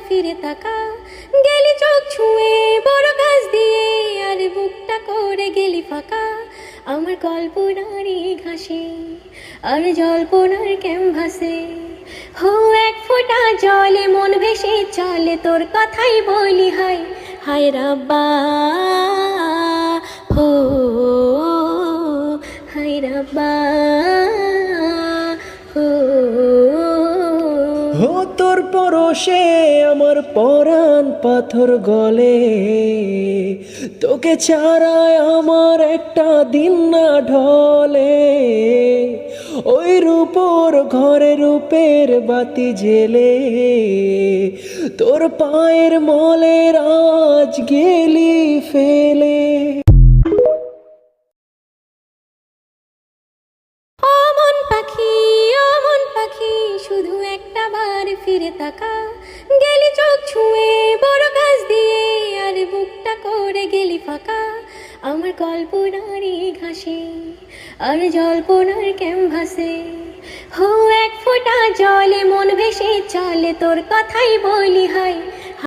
ফিরে তাকা, গেলি চোখ ছুঁয়ে বড় গাছ দিয়ে, আর বুকটা করে গেলি ফাঁকা আমার কল্পনারই ঘাসে আর জল্পনার ক্যানভাসে। হো এক ফোঁটা জলে মন ভেসে চলে, তোর কথাই বলি হায় হায় রাব্বা, হো হায় রাব্বা, হো। হো তোর পরশে আমার পরাণ পাথর গলে, তোকে ছাড়ায় আমার একটা দিন না ঢলে। ওই রূপোর ঘরে রূপের বাতি জেলে, তোর পায়ের মলের আজ গেলি ফেলে। অমন পাখি, অমন পাখি, শুধু একটা বার ফিরে তাকা, গেলি চোখ ছুঁয়ে বড় গাছ দিয়ে, আর বুকটা করে গেলি ফাঁকা আমার কল্পনারই ঘাসে আর জল্পনার ক্যানভাসে। হো এক ফোঁটা জলে মন ভেসে চলে, তোর কথাই বলি হায়